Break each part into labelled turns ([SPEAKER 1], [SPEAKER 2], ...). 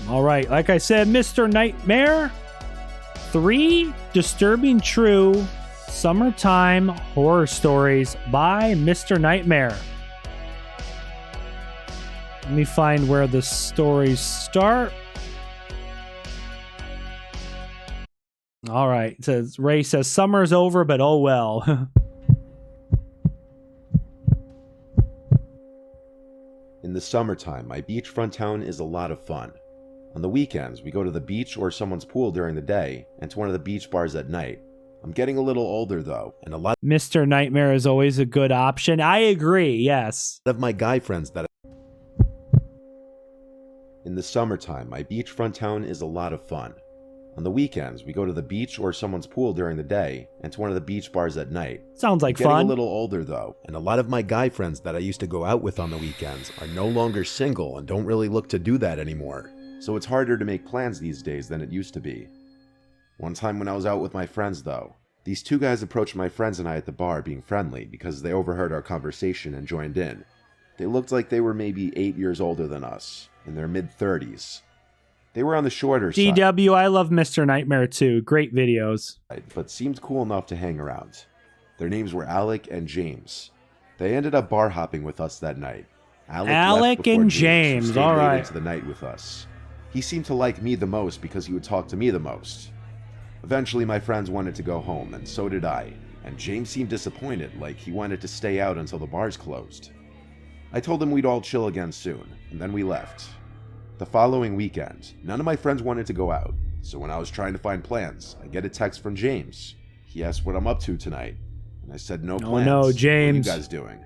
[SPEAKER 1] All right, like I said, Mr. Nightmare. 3 disturbing true summertime horror stories by Mr. Nightmare. Let me find where the stories start. All right, it says, Ray says, summer's over, but oh well.
[SPEAKER 2] In the summertime, my beachfront town is a lot of fun. On the weekends, we go to the beach or someone's pool during the day, and to one of the beach bars at night. I'm getting a little older though, and a lot
[SPEAKER 1] Mr. Nightmare is always a good option. I agree, yes.
[SPEAKER 2] of my guy friends that In the summertime, my beachfront town is a lot of fun. On the weekends, we go to the beach or someone's pool during the day, and to one of the beach bars at night.
[SPEAKER 1] Sounds like
[SPEAKER 2] I'm getting
[SPEAKER 1] fun.
[SPEAKER 2] a little older though, and a lot of my guy friends that I used to go out with on the weekends are no longer single and don't really look to do that anymore. So it's harder to make plans these days than it used to be. One time when I was out with my friends though, these 2 guys approached my friends and I at the bar being friendly because they overheard our conversation and joined in. They looked like they were maybe 8 years older than us, in their mid-30s. They were on the shorter side.
[SPEAKER 1] DW, I love Mr. Nightmare too. Great videos.
[SPEAKER 2] But seemed cool enough to hang around. Their names were Alec and James. They ended up bar hopping with us that night.
[SPEAKER 1] Alec
[SPEAKER 2] left before
[SPEAKER 1] and
[SPEAKER 2] who
[SPEAKER 1] James,
[SPEAKER 2] stayed
[SPEAKER 1] all
[SPEAKER 2] late
[SPEAKER 1] right.
[SPEAKER 2] into the night with us. He seemed to like me the most because he would talk to me the most. Eventually my friends wanted to go home, and so did I, and James seemed disappointed, like he wanted to stay out until the bars closed. I told him we'd all chill again soon, and then we left. The following weekend, none of my friends wanted to go out, so when I was trying to find plans, I get a text from James. He asked what I'm up to tonight, and I said no plans.
[SPEAKER 1] Oh no, James.
[SPEAKER 2] What are you guys doing?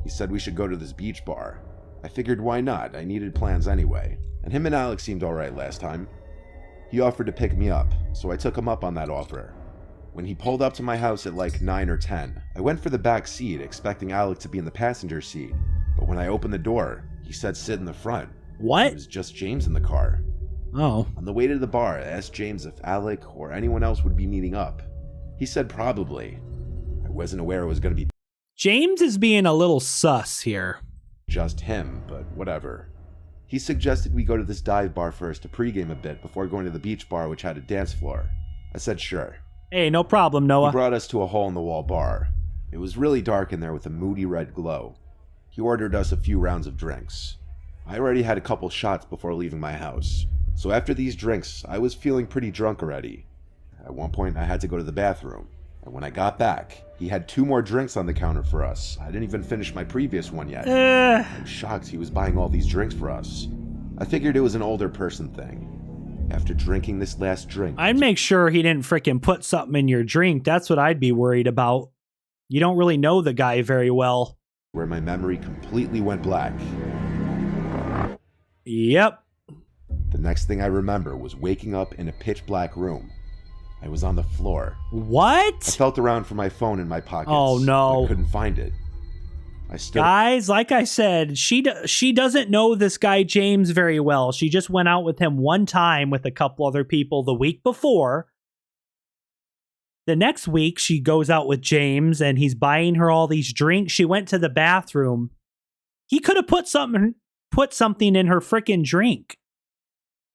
[SPEAKER 2] He said we should go to this beach bar. I figured why not, I needed plans anyway, and him and Alex seemed alright last time. He offered to pick me up, so I took him up on that offer. When he pulled up to my house at like 9 or 10, I went for the back seat expecting Alec to be in the passenger seat, but when I opened the door, he said sit in the front.
[SPEAKER 1] What?
[SPEAKER 2] It was just James in the car.
[SPEAKER 1] Oh.
[SPEAKER 2] On the way to the bar, I asked James if Alec or anyone else would be meeting up. He said probably. I wasn't aware it was going to be
[SPEAKER 1] James is being a little sus here.
[SPEAKER 2] just him, but whatever. He suggested we go to this dive bar first to pregame a bit before going to the beach bar, which had a dance floor. I said sure.
[SPEAKER 1] Hey, no problem, Noah.
[SPEAKER 2] He brought us to a hole-in-the-wall bar. It was really dark in there with a moody red glow. He ordered us a few rounds of drinks. I already had a couple shots before leaving my house, so after these drinks, I was feeling pretty drunk already. At one point, I had to go to the bathroom, and when I got back, he had 2 more drinks on the counter for us. I didn't even finish my previous one yet. I'm shocked he was buying all these drinks for us. I figured it was an older person thing. After drinking this last drink,
[SPEAKER 1] I'd make sure he didn't frickin' put something in your drink. That's what I'd be worried about. You don't really know the guy very well.
[SPEAKER 2] where my memory completely went black.
[SPEAKER 1] Yep.
[SPEAKER 2] The next thing I remember was waking up in a pitch black room. I was on the floor. I
[SPEAKER 1] What?
[SPEAKER 2] felt around for my phone in my pockets.
[SPEAKER 1] Oh, no.
[SPEAKER 2] But I couldn't find it. I stood
[SPEAKER 1] Guys, like I said, she doesn't know this guy James very well. She just went out with him one time with a couple other people the week before. The next week, she goes out with James and he's buying her all these drinks. She went to the bathroom. He could have put something in her frickin' drink.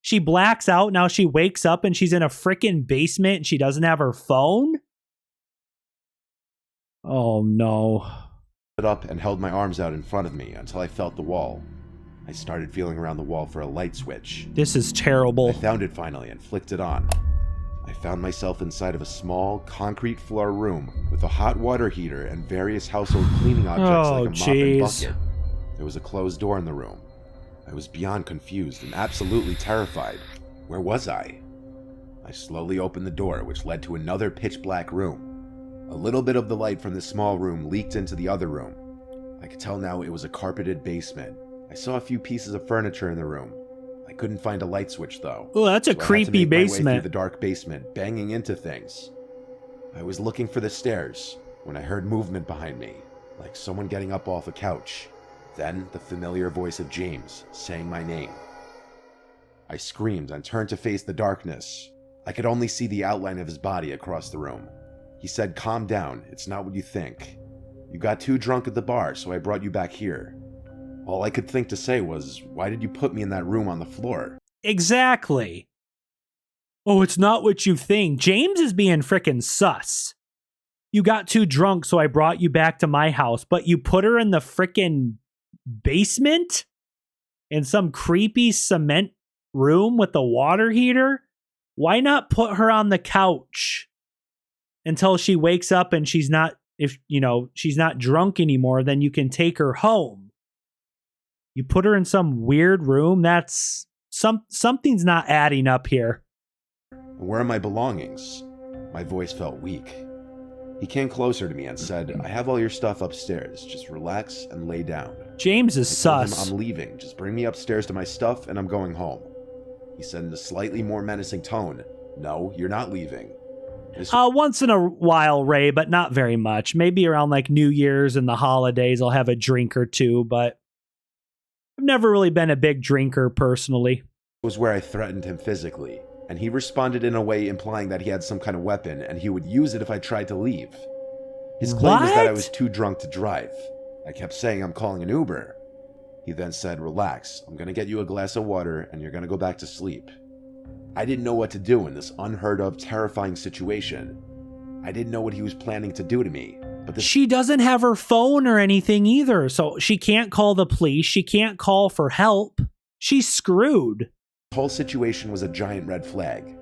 [SPEAKER 1] She blacks out. Now she wakes up and she's in a frickin' basement and she doesn't have her phone. Oh no.
[SPEAKER 2] up and held my arms out in front of me until I felt the wall. I started feeling around the wall for a light switch.
[SPEAKER 1] This is terrible.
[SPEAKER 2] I found it finally and flicked it on. I found myself inside of a small, concrete floor room with a hot water heater and various household cleaning objects like a mop and bucket. There was a closed door in the room. I was beyond confused and absolutely terrified. Where was I? I slowly opened the door, which led to another pitch black room. A little bit of the light from the small room leaked into the other room. I could tell now it was a carpeted basement. I saw a few pieces of furniture in the room. I couldn't find a light switch though.
[SPEAKER 1] Oh, that's a
[SPEAKER 2] So I had to
[SPEAKER 1] creepy
[SPEAKER 2] make my way through
[SPEAKER 1] basement.
[SPEAKER 2] the dark basement, banging into things. I was looking for the stairs when I heard movement behind me, like someone getting up off a couch. Then the familiar voice of James saying my name. I screamed and turned to face the darkness. I could only see the outline of his body across the room. He said, "Calm down, it's not what you think. You got too drunk at the bar, so I brought you back here." All I could think to say was, "Why did you put me in that room on the floor?"
[SPEAKER 1] Exactly. Oh, it's not what you think. James is being frickin' sus. You got too drunk, so I brought you back to my house, but you put her in the frickin' basement? In some creepy cement room with a water heater? Why not put her on the couch until she wakes up and she's not, if you know, she's not drunk anymore, then you can take her home. You put her in some weird room? That's something's not adding up here.
[SPEAKER 2] Where are my belongings? My voice felt weak. He came closer to me and said, I have all your stuff upstairs. Just relax and lay down.
[SPEAKER 1] James is
[SPEAKER 2] I told
[SPEAKER 1] sus.
[SPEAKER 2] him, I'm leaving. Just bring me upstairs to my stuff and I'm going home. He said in a slightly more menacing tone, no, you're not leaving.
[SPEAKER 1] Once in a while, Ray, but not very much. Maybe around like New Year's and the holidays, I'll have a drink or two, but I've never really been a big drinker personally.
[SPEAKER 2] Was where I threatened him physically, and he responded in a way implying that he had some kind of weapon and he would use it if I tried to leave. His claim was that I was too drunk to drive. I kept saying I'm calling an Uber. He then said, relax, I'm gonna get you a glass of water and you're gonna go back to sleep. I didn't know what to do in this unheard of, terrifying situation. I didn't know what he was planning to do to me. But
[SPEAKER 1] she doesn't have her phone or anything either, so she can't call the police. She can't call for help. She's screwed.
[SPEAKER 2] The whole situation was a giant red flag.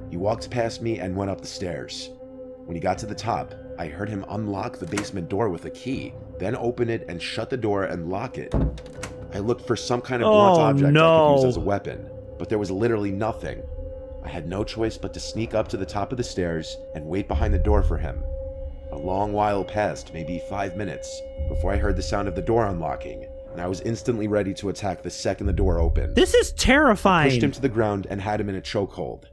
[SPEAKER 2] He walked past me and went up the stairs. When he got to the top, I heard him unlock the basement door with a key, then open it and shut the door and lock it. I looked for some kind of blunt object I could use as a weapon, but there was literally nothing. I had no choice but to sneak up to the top of the stairs and wait behind the door for him. A long while passed, maybe 5 minutes, before I heard the sound of the door unlocking, and I was instantly ready to attack the second the door opened.
[SPEAKER 1] This is terrifying.
[SPEAKER 2] I pushed him to the ground and had him in a chokehold.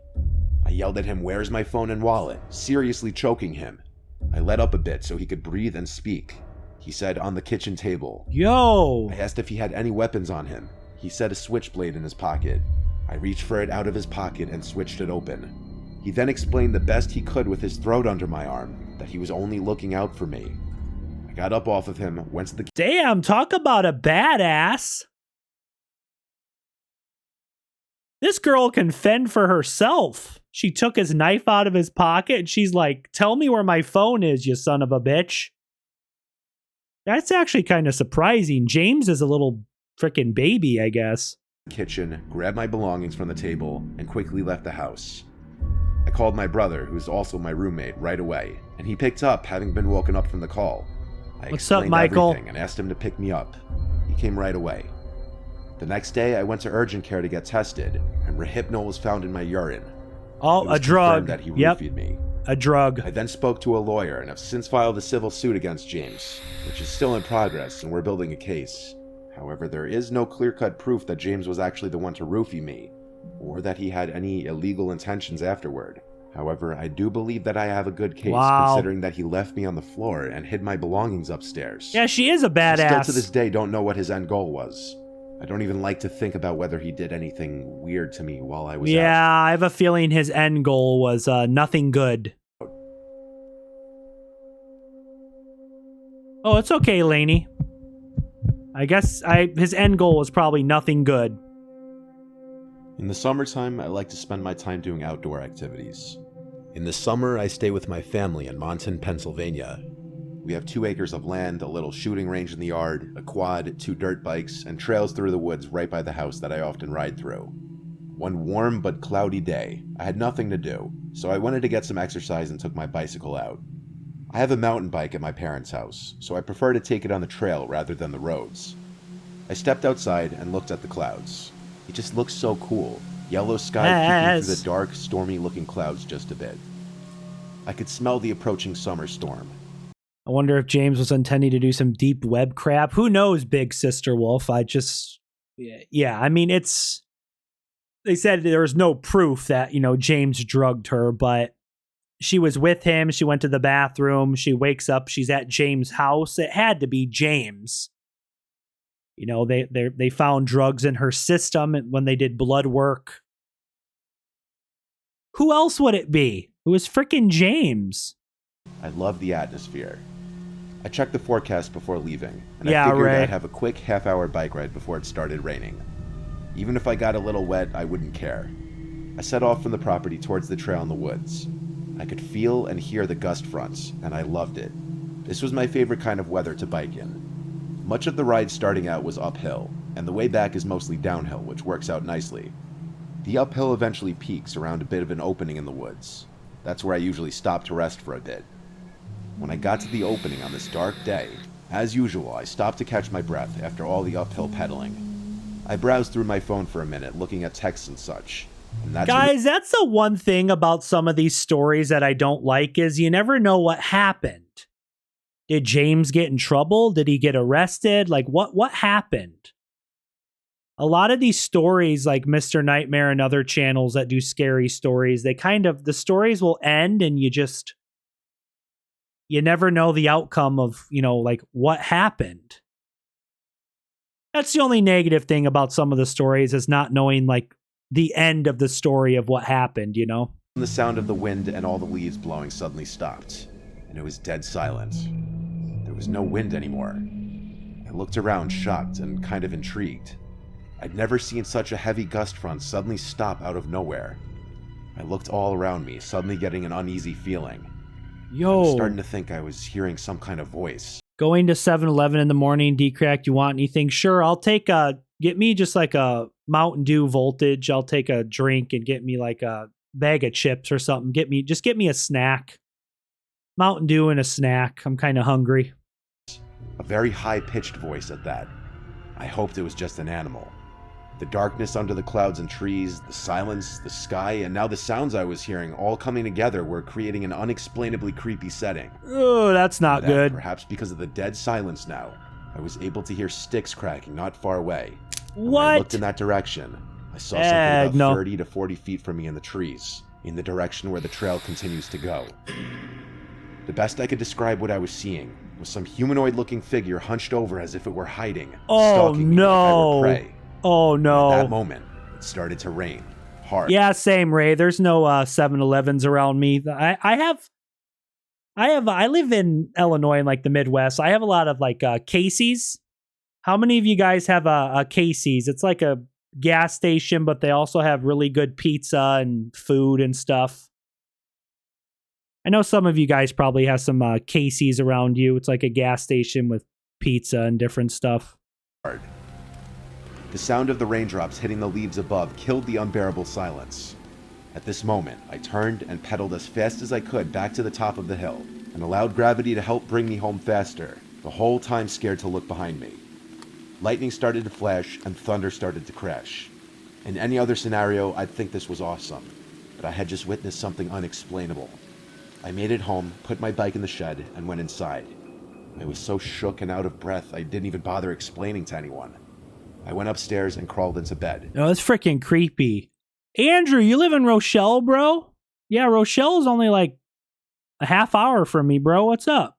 [SPEAKER 2] I yelled at him, "Where's my phone and wallet?" seriously choking him. I let up a bit so he could breathe and speak. He said, "On the kitchen table."
[SPEAKER 1] Yo!
[SPEAKER 2] I asked if he had any weapons on him. He said a switchblade in his pocket. I reached for it out of his pocket and switched it open. He then explained the best he could with his throat under my arm, that he was only looking out for me. I got up off of him, went to the...
[SPEAKER 1] Damn, talk about a badass. This girl can fend for herself. She took his knife out of his pocket and she's like, tell me where my phone is, you son of a bitch. That's actually kind of surprising. James is a little freaking baby, I guess.
[SPEAKER 2] Kitchen, grabbed my belongings from the table, and quickly left the house. I called my brother, who's also my roommate, right away, and he picked up, having been woken up from the call. I
[SPEAKER 1] What's up,
[SPEAKER 2] explained
[SPEAKER 1] Michael?
[SPEAKER 2] everything and asked him to pick me up. He came right away. The next day, I went to urgent care to get tested, and Rohypnol was found in my urine.
[SPEAKER 1] Oh, a drug.
[SPEAKER 2] That he
[SPEAKER 1] Yep,
[SPEAKER 2] roofied me.
[SPEAKER 1] a drug.
[SPEAKER 2] I then spoke to a lawyer and have since filed a civil suit against James, which is still in progress, and we're building a case. However, there is no clear-cut proof that James was actually the one to roofie me, or that he had any illegal intentions afterward. However, I do believe that I have a good case, considering that he left me on the floor and hid my belongings upstairs.
[SPEAKER 1] Yeah, she is a badass.
[SPEAKER 2] I still to this day don't know what his end goal was. I don't even like to think about whether he did anything weird to me while I was out.
[SPEAKER 1] Yeah, I have a feeling his end goal was nothing good. Oh, it's okay, Lainey. I guess his end goal was probably nothing good.
[SPEAKER 2] In the summertime, I like to spend my time doing outdoor activities. In the summer, I stay with my family in Monton, Pennsylvania. We have 2 acres of land, a little shooting range in the yard, a quad, 2 dirt bikes, and trails through the woods right by the house that I often ride through. One warm but cloudy day, I had nothing to do, so I wanted to get some exercise and took my bicycle out. I have a mountain bike at my parents' house, so I prefer to take it on the trail rather than the roads. I stepped outside and looked at the clouds. It just looks so cool. Yellow sky peeking through the dark, stormy-looking clouds just a bit. I could smell the approaching summer storm.
[SPEAKER 1] I wonder if James was intending to do some deep web crap. Who knows, Big Sister Wolf? Yeah, I mean, they said there was no proof that, James drugged her, but she was with him. She went to the bathroom. She wakes up. She's at James' house. It had to be James. They found drugs in her system when they did blood work. Who else would it be? It was freaking James.
[SPEAKER 2] I love the atmosphere. I checked the forecast before leaving, and
[SPEAKER 1] I
[SPEAKER 2] figured
[SPEAKER 1] Ray.
[SPEAKER 2] I'd have a quick half-hour bike ride before it started raining. Even if I got a little wet, I wouldn't care. I set off from the property towards the trail in the woods. I could feel and hear the gust fronts, and I loved it. This was my favorite kind of weather to bike in. Much of the ride starting out was uphill, and the way back is mostly downhill, which works out nicely. The uphill eventually peaks around a bit of an opening in the woods. That's where I usually stop to rest for a bit. When I got to the opening on this dark day, as usual, I stopped to catch my breath after all the uphill pedaling. I browsed through my phone for a minute, looking at texts and such. And
[SPEAKER 1] Guys, that's the one thing about some of these stories that I don't like is you never know what happened. Did James get in trouble? Did he get arrested? Like, what happened? A lot of these stories, like Mr. Nightmare and other channels that do scary stories, the stories will end and you never know the outcome of, like what happened. That's the only negative thing about some of the stories is not knowing like the end of the story of what happened,
[SPEAKER 2] The sound of the wind and all the leaves blowing suddenly stopped, and it was dead silent. There was no wind anymore. I looked around, shocked and kind of intrigued. I'd never seen such a heavy gust front suddenly stop out of nowhere. I looked all around me, suddenly getting an uneasy feeling. I was starting to think I was hearing some kind of voice.
[SPEAKER 1] Going to 7-Eleven in the morning, DKRACK, you want anything? Sure, I'll get me just like a Mountain Dew Voltage. I'll take a drink and get me like a bag of chips or something. Get me a snack. Mountain Dew and a snack. I'm kind of hungry.
[SPEAKER 2] A very high-pitched voice at that. I hoped it was just an animal. The darkness under the clouds and trees, the silence, the sky, and now the sounds I was hearing all coming together were creating an unexplainably creepy setting.
[SPEAKER 1] Oh, that's not good.
[SPEAKER 2] Perhaps because of the dead silence now, I was able to hear sticks cracking not far away.
[SPEAKER 1] What?
[SPEAKER 2] When I looked in that direction, I saw something about 30 to 40 feet from me in the trees, in the direction where the trail continues to go. The best I could describe what I was seeing was some humanoid-looking figure hunched over as if it were hiding, stalking me like I were prey.
[SPEAKER 1] Oh no.
[SPEAKER 2] At that moment, it started to rain. Hard.
[SPEAKER 1] Yeah, same, Ray. There's no 7-Elevens around me. I live in Illinois in like the Midwest. I have a lot of like Casey's. How many of you guys have a Casey's? It's like a gas station, but they also have really good pizza and food and stuff. I know some of you guys probably have some Casey's around you. It's like a gas station with pizza and different stuff.
[SPEAKER 2] Hard. The sound of the raindrops hitting the leaves above killed the unbearable silence. At this moment, I turned and pedaled as fast as I could back to the top of the hill, and allowed gravity to help bring me home faster, the whole time scared to look behind me. Lightning started to flash, and thunder started to crash. In any other scenario, I'd think this was awesome, but I had just witnessed something unexplainable. I made it home, put my bike in the shed, and went inside. I was so shook and out of breath, I didn't even bother explaining to anyone. I went upstairs and crawled into bed.
[SPEAKER 1] Oh, that's freaking creepy. Andrew, you live in Rochelle, bro? Yeah, Rochelle is only like a half hour from me, bro. What's up?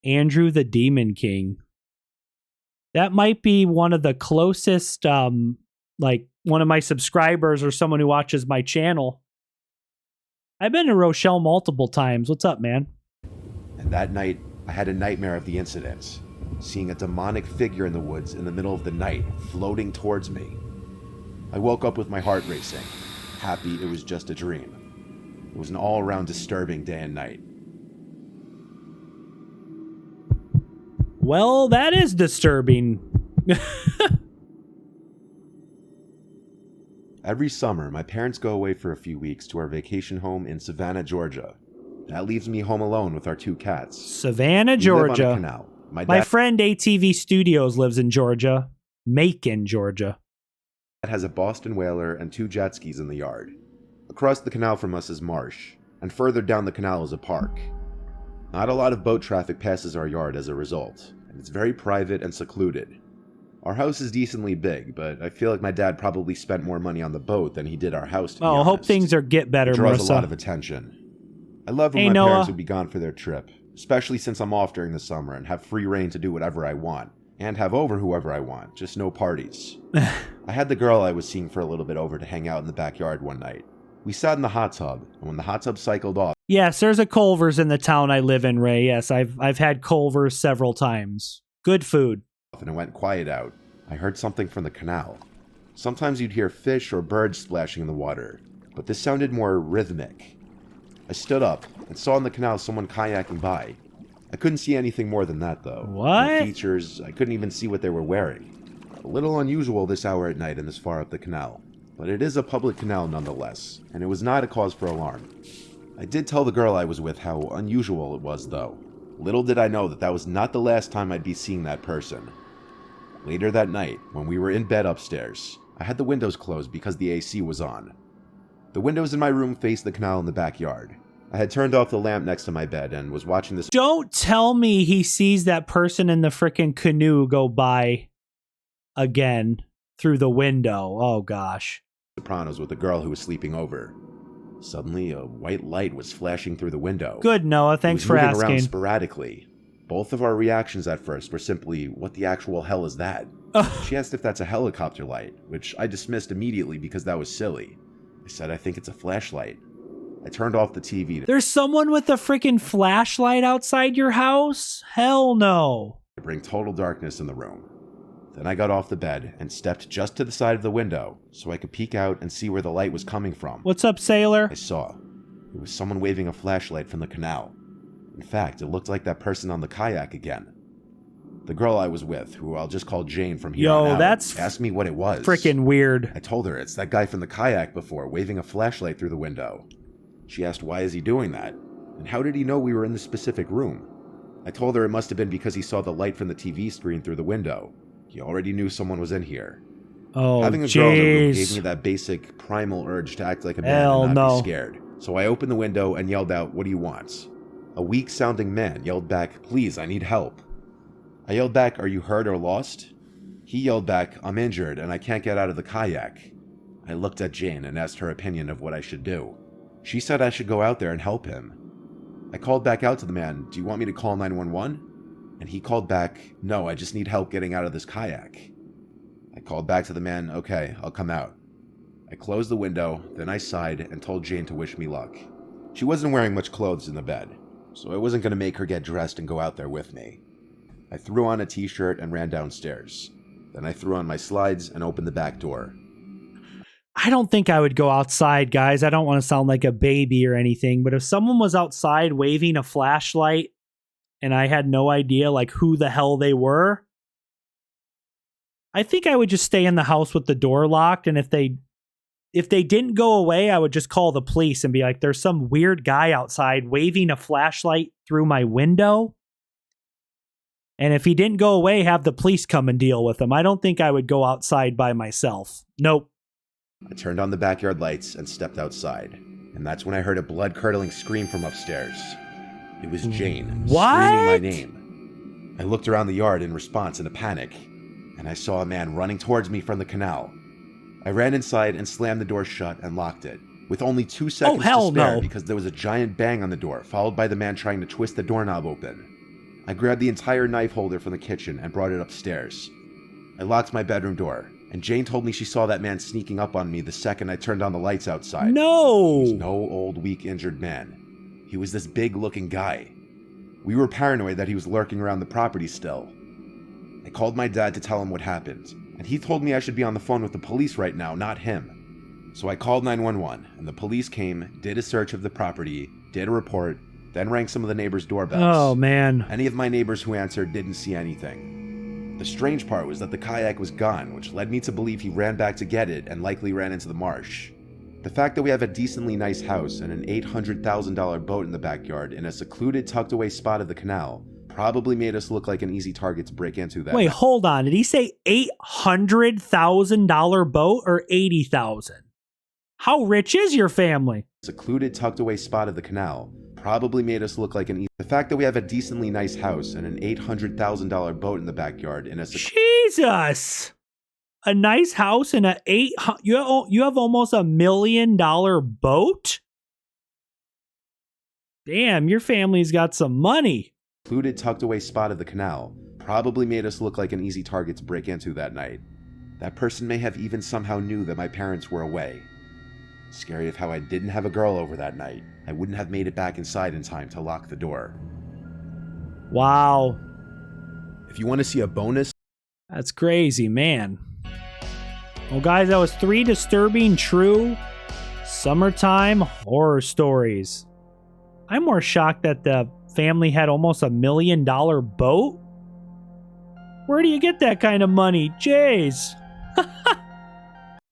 [SPEAKER 1] Andrew the Demon King. That might be one of the closest, like one of my subscribers or someone who watches my channel. I've been to Rochelle multiple times. What's up, man?
[SPEAKER 2] And that night, I had a nightmare of the incident. Seeing a demonic figure in the woods in the middle of the night, floating towards me. I woke up with my heart racing, happy it was just a dream. It was an all-around disturbing day and night.
[SPEAKER 1] Well, that is disturbing.
[SPEAKER 2] Every summer, my parents go away for a few weeks to our vacation home in Savannah, Georgia. That leaves me home alone with our 2 cats.
[SPEAKER 1] Savannah, Georgia.
[SPEAKER 2] We live on a canal.
[SPEAKER 1] My friend ATV Studios lives in Georgia. Macon, Georgia.
[SPEAKER 2] Dad has a Boston Whaler and 2 jet skis in the yard. Across the canal from us is marsh, and further down the canal is a park. Not a lot of boat traffic passes our yard as a result, and it's very private and secluded. Our house is decently big, but I feel like my dad probably spent more money on the boat than he did our house, to be honest.
[SPEAKER 1] I hope things get better,
[SPEAKER 2] It draws
[SPEAKER 1] Marissa.
[SPEAKER 2] a lot of attention. I love when my parents would be gone for their trip, especially since I'm off during the summer and have free reign to do whatever I want, and have over whoever I want, just no parties. I had the girl I was seeing for a little bit over to hang out in the backyard one night. We sat in the hot tub, and when the hot tub cycled off...
[SPEAKER 1] Yes, there's a Culver's in the town I live in, Ray. Yes, I've had Culver's several times. Good food.
[SPEAKER 2] And it went quiet out. I heard something from the canal. Sometimes you'd hear fish or birds splashing in the water, but this sounded more rhythmic. I stood up and saw in the canal someone kayaking by. I couldn't see anything more than that, though.
[SPEAKER 1] What?
[SPEAKER 2] No features. I couldn't even see what they were wearing. A little unusual this hour at night and this far up the canal. But it is a public canal nonetheless, and it was not a cause for alarm. I did tell the girl I was with how unusual it was, though. Little did I know that that was not the last time I'd be seeing that person. Later that night, when we were in bed upstairs, I had the windows closed because the AC was on. The windows in my room faced the canal in the backyard. I had turned off the lamp next to my bed and was watching this.
[SPEAKER 1] Don't tell me he sees that person in the frickin' canoe go by again through the window. Oh, gosh.
[SPEAKER 2] Sopranos with a girl who was sleeping over. Suddenly, a white light was flashing through the window.
[SPEAKER 1] Good, Noah. Thanks for asking.
[SPEAKER 2] Around sporadically. Both of our reactions at first were simply, what the actual hell is that? She asked if that's a helicopter light, which I dismissed immediately because that was silly. I said, I think it's a flashlight. I turned off the TV.
[SPEAKER 1] There's someone with a freaking flashlight outside your house? Hell no.
[SPEAKER 2] To bring total darkness in the room. Then I got off the bed and stepped just to the side of the window so I could peek out and see where the light was coming from.
[SPEAKER 1] What's up, sailor?
[SPEAKER 2] I saw. It was someone waving a flashlight from the canal. In fact, it looked like that person on the kayak again. The girl I was with, who I'll just call Jane from here on out,
[SPEAKER 1] that's
[SPEAKER 2] asked me what it was.
[SPEAKER 1] Freaking weird.
[SPEAKER 2] I told her it's that guy from the kayak before, waving a flashlight through the window. She asked why is he doing that, and how did he know we were in the specific room? I told her it must have been because he saw the light from the TV screen through the window. He already knew someone was in here.
[SPEAKER 1] Oh,
[SPEAKER 2] having a girl in the room gave me that basic primal urge to act like a man and not be scared. So I opened the window and yelled out, "What do you want?" A weak-sounding man yelled back, "Please, I need help." I yelled back, "Are you hurt or lost?" He yelled back, "I'm injured and I can't get out of the kayak." I looked at Jane and asked her opinion of what I should do. She said I should go out there and help him. I called back out to the man, "Do you want me to call 911? And he called back, "No, I just need help getting out of this kayak." I called back to the man, "Okay, I'll come out." I closed the window, then I sighed and told Jane to wish me luck. She wasn't wearing much clothes in the bed, so I wasn't going to make her get dressed and go out there with me. I threw on a t-shirt and ran downstairs. Then I threw on my slides and opened the back door.
[SPEAKER 1] I don't think I would go outside, guys. I don't want to sound like a baby or anything, but if someone was outside waving a flashlight and I had no idea like who the hell they were, I think I would just stay in the house with the door locked, and if they didn't go away, I would just call the police and be like, there's some weird guy outside waving a flashlight through my window. And if he didn't go away, have the police come and deal with him. I don't think I would go outside by myself. Nope.
[SPEAKER 2] I turned on the backyard lights and stepped outside, and that's when I heard a blood-curdling scream from upstairs. It was Jane, screaming my name. I looked around the yard in response in a panic, and I saw a man running towards me from the canal. I ran inside and slammed the door shut and locked it, with only 2 seconds to spare because there was a giant bang on the door, followed by the man trying to twist the doorknob open. I grabbed the entire knife holder from the kitchen and brought it upstairs. I locked my bedroom door, and Jane told me she saw that man sneaking up on me the second I turned on the lights outside.
[SPEAKER 1] No!
[SPEAKER 2] He was no old, weak, injured man. He was this big-looking guy. We were paranoid that he was lurking around the property still. I called my dad to tell him what happened, and he told me I should be on the phone with the police right now, not him. So I called 911, and the police came, did a search of the property, did a report, then rang some of the neighbors' doorbells.
[SPEAKER 1] Oh, man.
[SPEAKER 2] Any of my neighbors who answered didn't see anything. The strange part was that the kayak was gone, which led me to believe he ran back to get it and likely ran into the marsh. The fact that we have a decently nice house and an $800,000 boat in the backyard in a secluded, tucked-away spot of the canal probably made us look like an easy target to break into that.
[SPEAKER 1] Wait, hold on. Did he say $800,000 boat or $80,000? How rich is your family?
[SPEAKER 2] Secluded, tucked-away spot of the canal probably made us look like an easy... The fact that we have a decently nice house and an $800,000 boat in the backyard in a...
[SPEAKER 1] Jesus! A nice house and you have almost $1 million boat? Damn, your family's got some money.
[SPEAKER 2] Secluded, tucked-away spot of the canal probably made us look like an easy target to break into that night. That person may have even somehow knew that my parents were away. Scary of how I didn't have a girl over that night. I wouldn't have made it back inside in time to lock the door.
[SPEAKER 1] Wow.
[SPEAKER 2] If you want to see a bonus...
[SPEAKER 1] That's crazy, man. Well, guys, that was 3 disturbing true summertime horror stories. I'm more shocked that the family had almost $1 million boat. Where do you get that kind of money? Jeez.